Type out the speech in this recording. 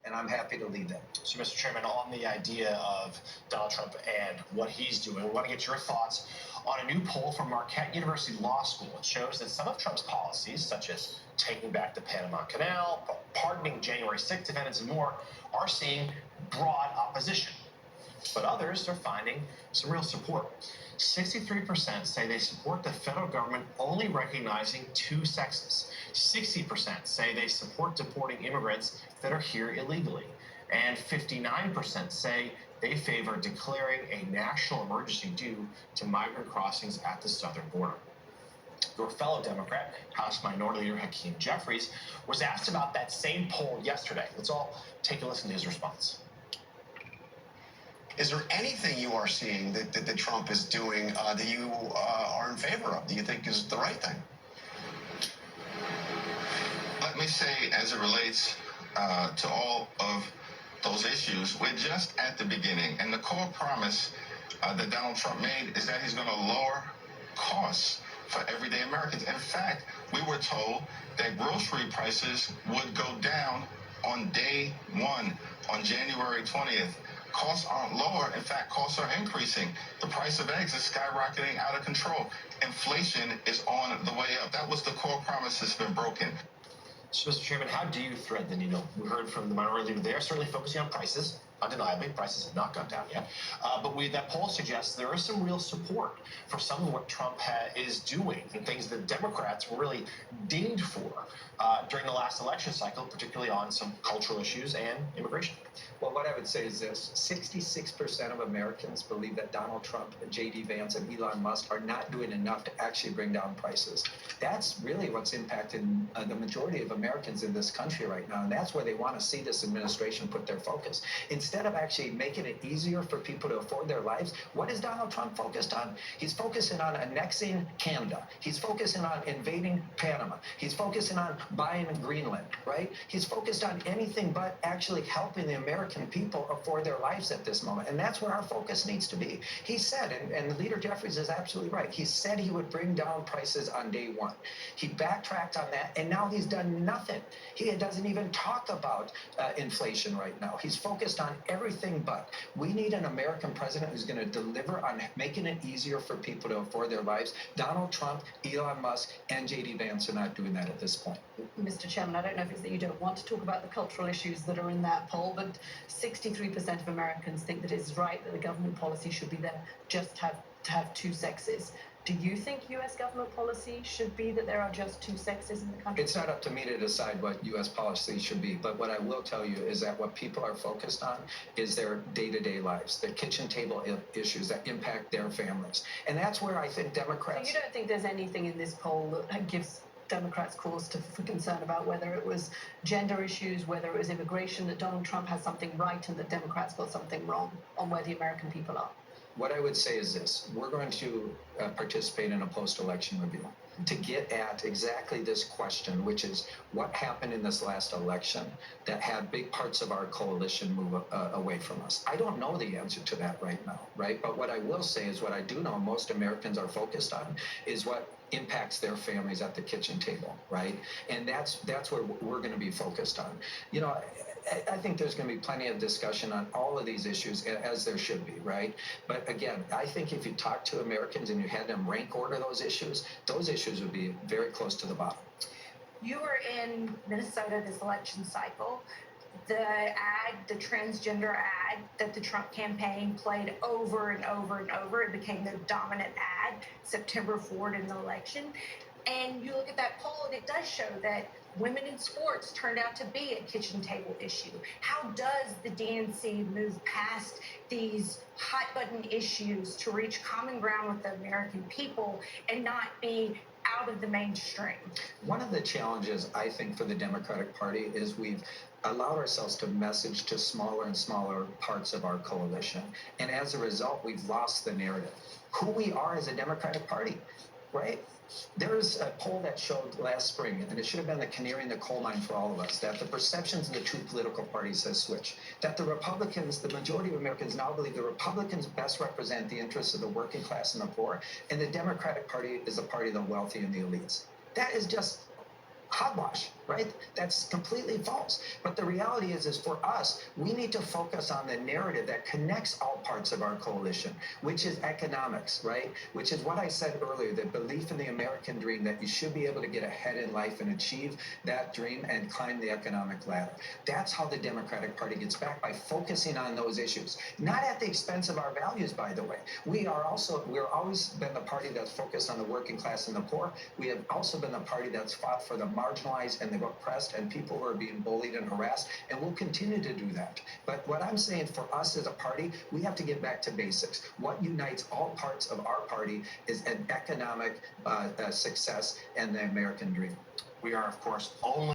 and I'm happy to lead them. So, Mr. Chairman, on the idea of Donald Trump and what he's doing, we want to get your thoughts on a new poll from Marquette University Law School. It shows that some of Trump's policies, such as taking back the Panama Canal, pardoning January 6th defendants, and more, are seeing broad opposition. But others are finding some real support. 63% say they support the federal government only recognizing two sexes. 60% say they support deporting immigrants that are here illegally. And 59% say they favor declaring a national emergency due to migrant crossings at the southern border. Your fellow Democrat, House Minority Leader Hakeem Jeffries, was asked about that same poll yesterday. Let's all take a listen to his response. Is there anything you are seeing that Trump is doing that you are in favor of, that you think is the right thing? Let me say, as it relates to all of those issues, we're just at the beginning. And the core promise that Donald Trump made is that he's going to lower costs for everyday Americans. In fact, we were told that grocery prices would go down on day one, on January 20th. Costs aren't lower. In fact, costs are increasing. The price of eggs is skyrocketing out of control. Inflation is on the way up. That was the core promise that's been broken. So, Mr. Chairman, how do you thread the needle? We heard from the minority leader there, certainly focusing on prices. Undeniably, prices have not gone down yet. But that poll suggests there is some real support for some of what Trump is doing and things that Democrats were really dinged for during the last election cycle, particularly on some cultural issues and immigration. Well, what I would say is this: 66% of Americans believe that Donald Trump, J.D. Vance, and Elon Musk are not doing enough to actually bring down prices. That's really what's impacting the majority of Americans in this country right now, and that's where they want to see this administration put their focus. Instead of actually making it easier for people to afford their lives, what is Donald Trump focused on? He's focusing on annexing Canada. He's focusing on invading Panama. He's focusing on buying Greenland, right? He's focused on anything but actually helping the American people afford their lives at this moment. And that's where our focus needs to be. He said, and Leader Jeffries is absolutely right, he said he would bring down prices on day one. He backtracked on that, and now he's done nothing. He doesn't even talk about inflation right now. He's focused on everything but. We need an American president who's going to deliver on making it easier for people to afford their lives. Donald Trump, Elon Musk, and J.D. Vance are not doing that at this point. Mr. Chairman, I don't know if it's that you don't want to talk about the cultural issues that are in that poll, but 63% of Americans think that it's right that the government policy should be there just to have two sexes. Do you think U.S. government policy should be that there are just two sexes in the country? It's not up to me to decide what U.S. policy should be, but what I will tell you is that what people are focused on is their day-to-day lives, their kitchen table issues that impact their families. And that's where I think Democrats... So you don't think there's anything in this poll that gives Democrats cause for concern about whether it was gender issues, whether it was immigration, that Donald Trump has something right and that Democrats got something wrong on where the American people are? What I would say is this: we're going to participate in a post-election review to get at exactly this question, which is what happened in this last election that had big parts of our coalition move away from us. I don't know the answer to that right now, right? But what I will say is what I do know most Americans are focused on is what impacts their families at the kitchen table, right? And that's where we're going to be focused on. You know, I think there's going to be plenty of discussion on all of these issues, as there should be, right? But again, I think if you talk to Americans and you had them rank order those issues would be very close to the bottom. You were in Minnesota this election cycle. The transgender ad that the Trump campaign played over and over and over, it became the dominant ad September forward in the election. And you look at that poll, and it does show that women in sports turned out to be a kitchen table issue. How does the DNC move past these hot button issues to reach common ground with the American people and not be out of the mainstream? One of the challenges, I think, for the Democratic Party is we've allowed ourselves to message to smaller and smaller parts of our coalition. And as a result, we've lost the narrative. Who we are as a Democratic Party, right? There's a poll that showed last spring, and it should have been the canary in the coal mine for all of us, that the perceptions of the two political parties has switched. That the Republicans, the majority of Americans now believe the Republicans best represent the interests of the working class and the poor, and the Democratic Party is the party of the wealthy and the elites. That is just hogwash, right? That's completely false. But the reality is for us, we need to focus on the narrative that connects all parts of our coalition, which is economics, right? Which is what I said earlier, the belief in the American dream, that you should be able to get ahead in life and achieve that dream and climb the economic ladder. That's how the Democratic Party gets back, by focusing on those issues, not at the expense of our values, by the way. We're always been the party that's focused on the working class and the poor. We have also been the party that's fought for the marginalized and the oppressed and people who are being bullied and harassed, and we'll continue to do that. But what I'm saying, for us as a party, we have to get back to basics. What unites all parts of our party is an economic success and the American dream. We are, of course, only